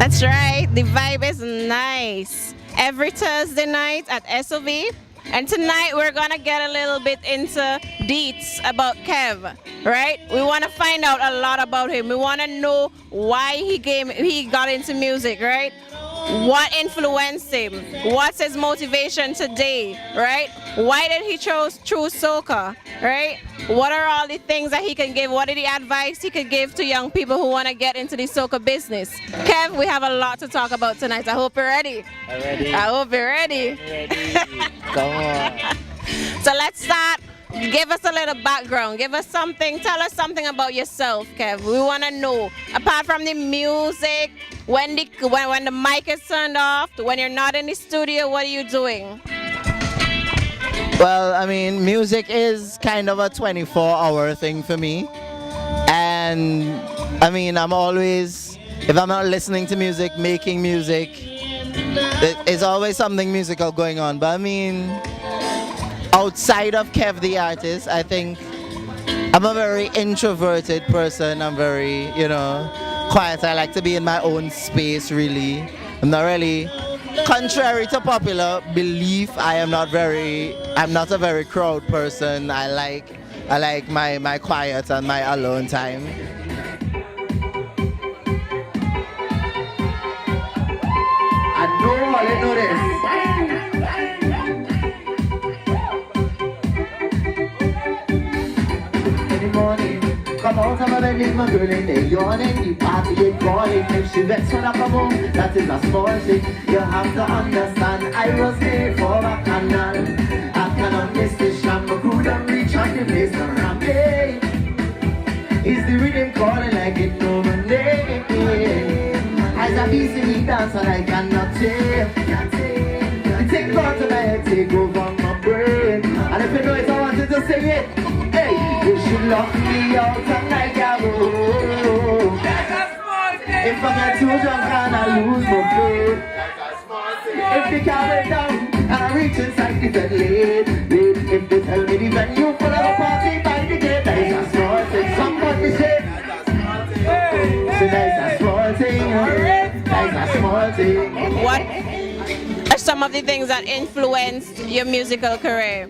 That's right. The vibe is nice. Every Thursday night at S.O.V. And tonight we're gonna get a little bit into deets about Kev, right? We want to find out a lot about him. We want to know why he got into music, right? What influenced him? What's his motivation today, right? Why did he choose soca, right? What are all the things that he can give? What are the advice he could give to young people who want to get into the soca business? Kev, we have a lot to talk about tonight. I hope you're ready. I'm ready. I hope you're ready. Ready. Come on. So let's start. Give us a little background. Give us something. Tell us something about yourself, Kev. We want to know. Apart from the music, when the mic is turned off, when you're not in the studio, what are you doing? Well, I mean, music is kind of a 24-hour thing for me. And I mean, I'm always, if I'm not listening to music, making music, there's always something musical going on. But I mean, outside of Kev the artist, I think I'm a very introverted person. I'm very, quiet. I like to be in my own space, really. I'm not really, contrary to popular belief, I'm not a very crowd person. I like my quiet and my alone time. I know this. Come out of my bed, leave my girl in there yawning. The party ain't calling. If she vexed when I come home, that is a small thing. You have to understand, I was there for a canal. I cannot miss the sham. My crew don't reach out the place around me. It's the rhythm calling like it no my name. As I be singing dance and I cannot tame. It take part of my head, take over my brain. And if you know it, I wanted to sing it. Hey, you should lock me out and I can go. If I get too drunk and I lose my brain. If they can't get down and I reach inside the bed late. If they tell me the venue for the party by the gate, that is a small thing. Somebody say, so that is a small thing. That is a small thing. What are some of the things that influenced your musical career?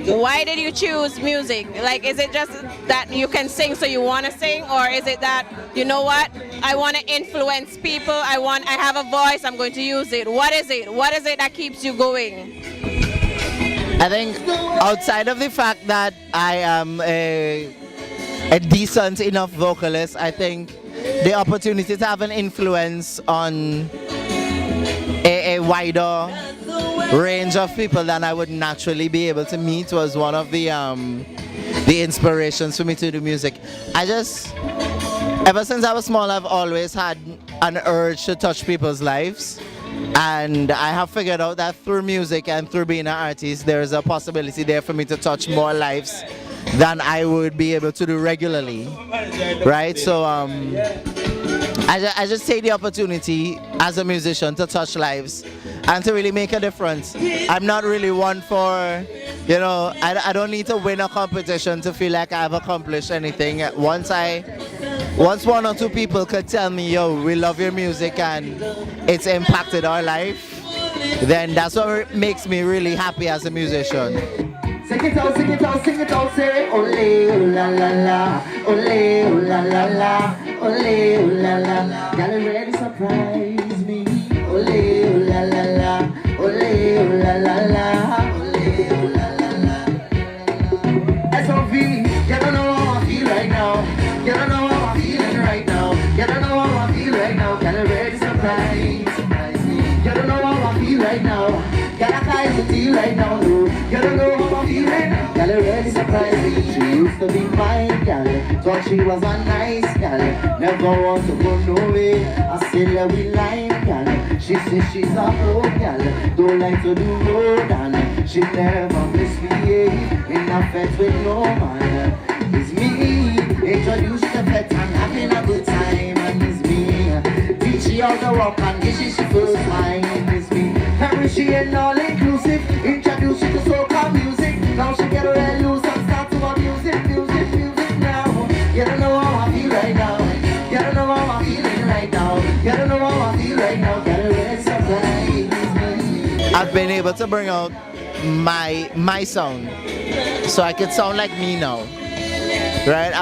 Why did you choose music? Like, is it just that you can sing so you want to sing, or is it that, you know what, I want to influence people, I have a voice, I'm going to use it? What is it? What is it that keeps you going? I think outside of the fact that I am a decent enough vocalist, I think the opportunity to have an influence on a wider range of people than I would naturally be able to meet was one of the inspirations for me to do music. Ever since I was small, I've always had an urge to touch people's lives, and I have figured out that through music and through being an artist, there is a possibility there for me to touch more lives than I would be able to do regularly, right? So I just take the opportunity as a musician to touch lives and to really make a difference. I'm not really one for, I don't need to win a competition to feel like I've accomplished anything. Once one or two people could tell me, yo, we love your music and it's impacted our life, then that's what makes me really happy as a musician. Sing it out, sing it out, sing it out, say ole, ooh la la la, ole, ooh la la la, ole, ooh la la la. Y'all really surprise me, ole, ooh la la la, ole, ooh la la la, ole, ooh la la la. S.O.V, you don't know how I feel right now. You don't know how I'm feeling right now. You don't know how I feel right now. Y'all really surprise me. You don't know how I feel right now. Y'all can't even feel right now, no. You don't know how I feel right now. Y'all really surprised me. She used to be mine, y'all. Thought she was a nice gal. Never want to go nowhere. I said, yeah, we like gal. She says she's a pro gal. Don't like to do road and she never misbehave. In a fete with no man. It's me. Introduce the fete and having a good time. And it's me. Teach she how to walk and this is she first time. It's me. Appreciate all inclusive. Introduce you to soca music. Now she get real loose and start to a music now. You don't know how I feel right now. You don't know how I'm feeling right now. You don't know how I feel been able to bring out my sound, so I could sound like me now. Right?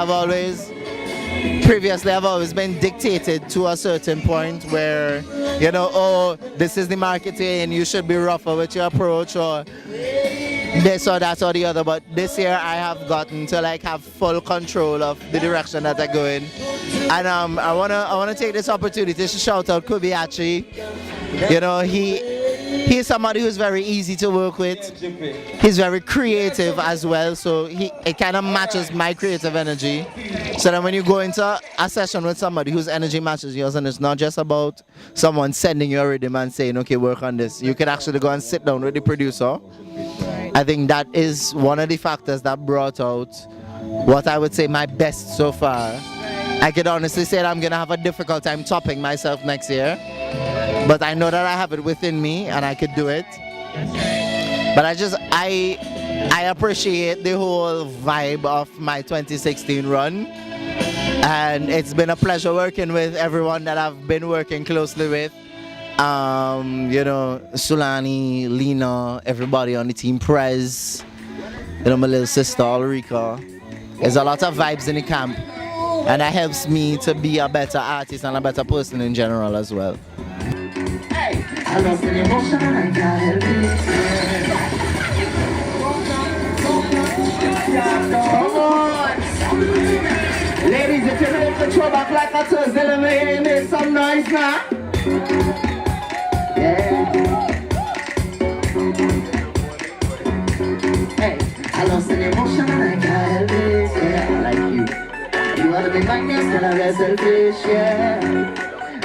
Previously I've always been dictated to a certain point where, you know, oh, this is the marketing, you should be rougher with your approach, or this or that or the other. But this year I have gotten to like have full control of the direction that I go in. And I wanna take this opportunity to shout out Kobayashi. You know, he's somebody who's very easy to work with. He's very creative as well, so it kind of matches my creative energy. So that when you go into a session with somebody whose energy matches yours, and it's not just about someone sending you a rhythm and saying, okay, work on this. You can actually go and sit down with the producer. I think that is one of the factors that brought out what I would say my best so far. I could honestly say that I'm going to have a difficult time topping myself next year. But I know that I have it within me and I could do it. But I appreciate the whole vibe of my 2016 run. And it's been a pleasure working with everyone that I've been working closely with. You know, Sulani, Lena, everybody on the team, Prez, you know, my little sister, Ulrika. There's a lot of vibes in the camp. And that helps me to be a better artist and a better person in general as well. Hey, I lost an emotion and I can't help it. Come on. Ladies, if you're ready to throw back like a Thursday, let me make some noise now. Yeah. Hey, I lost an emotion and I can't help it. Yeah, I like you. You are the big kindness and I'm very selfish, yeah.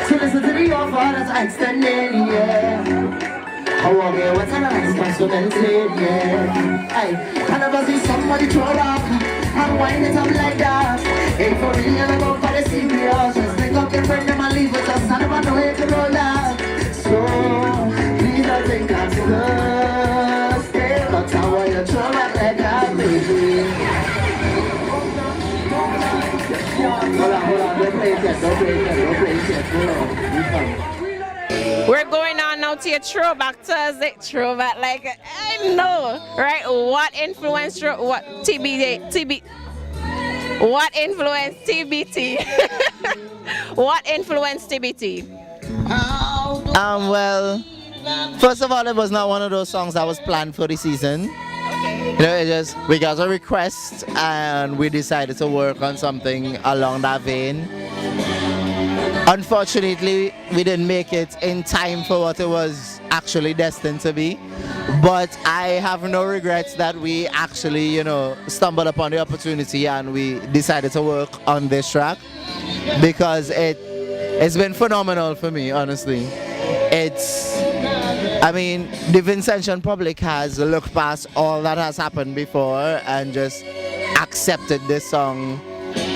So listen to the offer that I extended, yeah. I want to what's an responsibility, yeah. Hey, I never see somebody throw back and wind it up like that. Ain't for real, I'm about for the serious. Just pick up your friend and leave with us. I never know how to roll that. So, please don't think I'm thirsty, but I want you to throw back like that, baby. Hold on, don't play it yet, hold on. We're going on now to your Throwback Thursday. Throwback, like, I know, right? What influenced, what TBT? What influenced TBT? What influenced TBT? Well, first of all, it was not one of those songs that was planned for the season. You know, we got a request and we decided to work on something along that vein. Unfortunately, we didn't make it in time for what it was actually destined to be. But I have no regrets that we actually, you know, stumbled upon the opportunity and we decided to work on this track, because it's been phenomenal for me, honestly. I mean, the Vincentian public has looked past all that has happened before and just accepted this song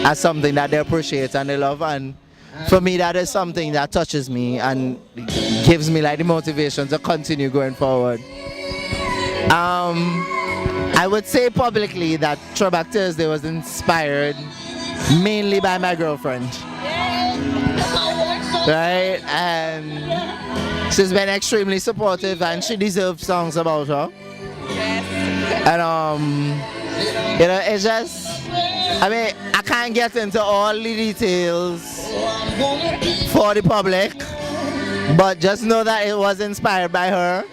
as something that they appreciate and they love. And for me, that is something that touches me and gives me like the motivation to continue going forward. I would say publicly that Throwback Thursday was inspired mainly by my girlfriend. Right? And she's been extremely supportive and she deserves songs about her. Yes. And you know, it's just, I mean, I can't get into all the details for the public, but just know that it was inspired by her.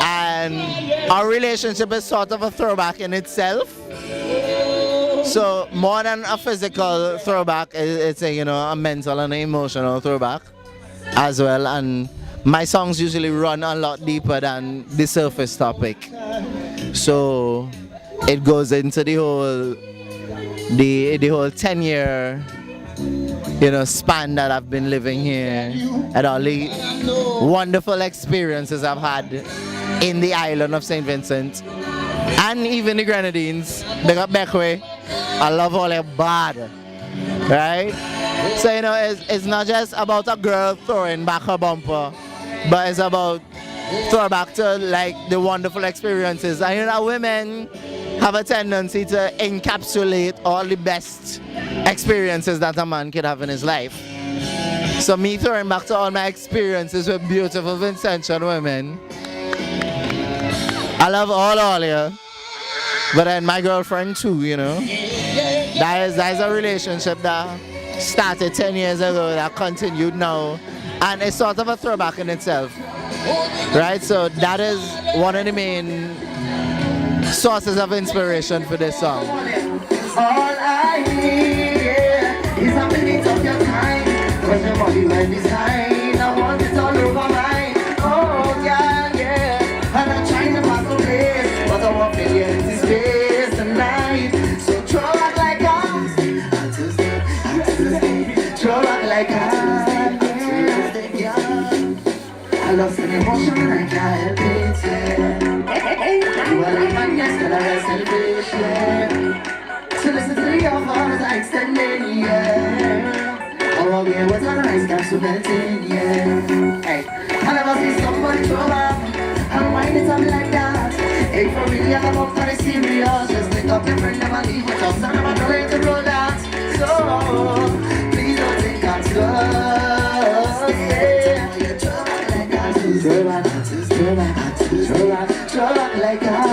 And our relationship is sort of a throwback in itself. So more than a physical throwback, it's a, you know, a mental and an emotional throwback as well. And my songs usually run a lot deeper than the surface topic. So it goes into the whole 10-year, you know, span that I've been living here and all the wonderful experiences I've had in the island of St. Vincent and even the Grenadines. They got Beckway. I love all their bad, right? So, you know, it's not just about a girl throwing back her bumper, but it's about throwback to like the wonderful experiences. And you know, women have a tendency to encapsulate all the best experiences that a man could have in his life. So me throwing back to all my experiences with beautiful Vincentian women I love all you. But then my girlfriend too, you know. That is a relationship that started 10 years ago that continued now. And it's sort of a throwback in itself. Right? So that is one of the main sources of inspiration for this song. All I need, yeah, is a minute of your time. Cause your body well designed. I want it all over mine. Oh, yeah, yeah. And I'm trying to pass the place, but I want to get into space tonight. So throw out like us. Tuesday. Throw out like us. I lost an emotion and I can't help it, yeah. You are like my guest and I celebration. So listen to the of ours I extended, yeah. Oh, yeah, what's on the nice capsule melting, yeah. Hey, I never see someone throw up and wind it up like that. Hey, for real, I'm up for the serious. Just pick up your friend, never leave with us. And I'm not ready to roll that. So, please don't think I'm slow, yeah. Throw back like that.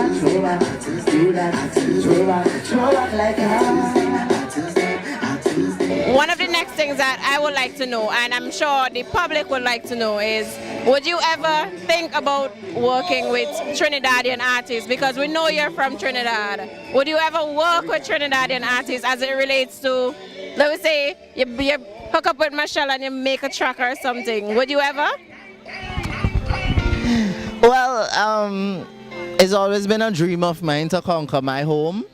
One of the next things that I would like to know, and I'm sure the public would like to know, is would you ever think about working with Trinidadian artists? Because we know you're from Trinidad. Would you ever work with Trinidadian artists as it relates to, let me say, you hook up with Michelle and you make a track or something? Would you ever? Well, it's always been a dream of mine to conquer my home.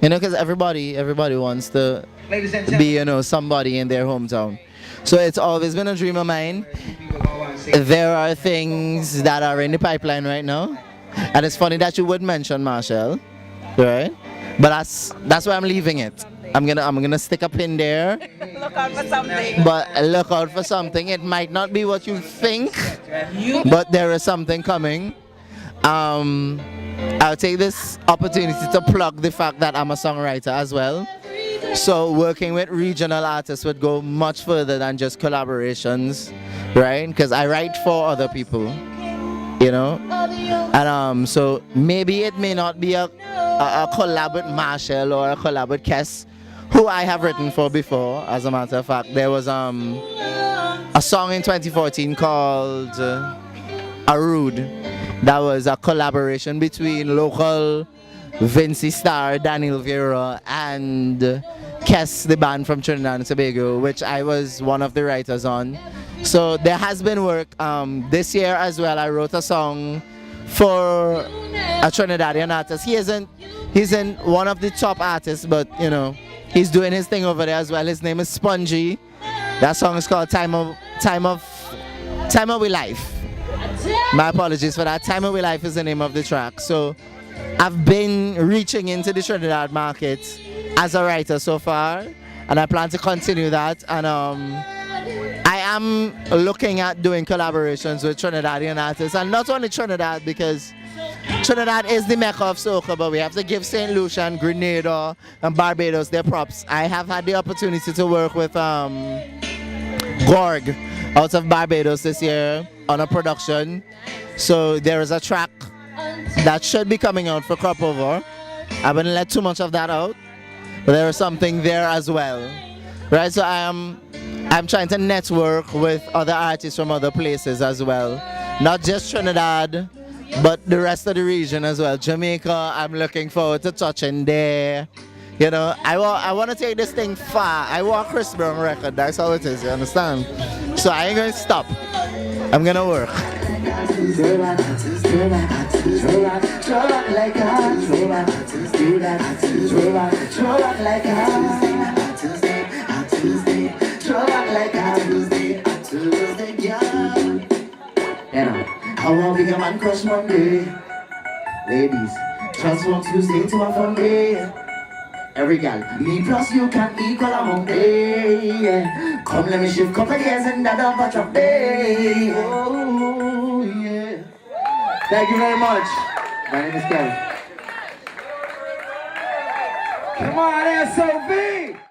You know, because everybody wants to be, you know, somebody in their hometown. So it's always been a dream of mine. There are things that are in the pipeline right now. And it's funny that you would mention Marshall, right? But that's why I'm leaving it. I'm gonna stick a pin there. Look out for something. But look out for something. It might not be what you think, but there is something coming. I'll take this opportunity to plug the fact that I'm a songwriter as well. So working with regional artists would go much further than just collaborations, right? Because I write for other people, you know. And so maybe it may not be a collab with Marshall or a collab with Kes, who I have written for before. As a matter of fact, there was a song in 2014 called Rude. That was a collaboration between local Vincy Star, Daniel Vieira, and Kes, the band from Trinidad and Tobago, which I was one of the writers on. So there has been work. This year as well, I wrote a song for a Trinidadian artist. He isn't one of the top artists, but you know, he's doing his thing over there as well. His name is Spongy. That song is called Time of We Life. My apologies for that. Time of We Life is the name of the track. So I've been reaching into the Trinidad market as a writer so far, and I plan to continue that. And I am looking at doing collaborations with Trinidadian artists, and not only Trinidad, because Trinidad is the mecca of soca, but we have to give St. Lucia and Grenada and Barbados their props. I have had the opportunity to work with Gorg out of Barbados this year on a production. So there is a track that should be coming out for Crop Over. I wouldn't let too much of that out, but there is something there as well, right? So I'm trying to network with other artists from other places as well, not just Trinidad, but the rest of the region as well. Jamaica, I'm looking forward to touching there. You know, I want to take this thing far. I want Chris Brown record. That's how it is. You understand? So I ain't going to stop. I'm going to work. I want to be a man crush Monday. Ladies, transform Tuesday to a fun day. Every gal, me plus you can equal among day. Yeah. Come let me shift couple years and that of a drop day. Oh yeah. Thank you very much. My name is Kevin. Come on, S.O.V.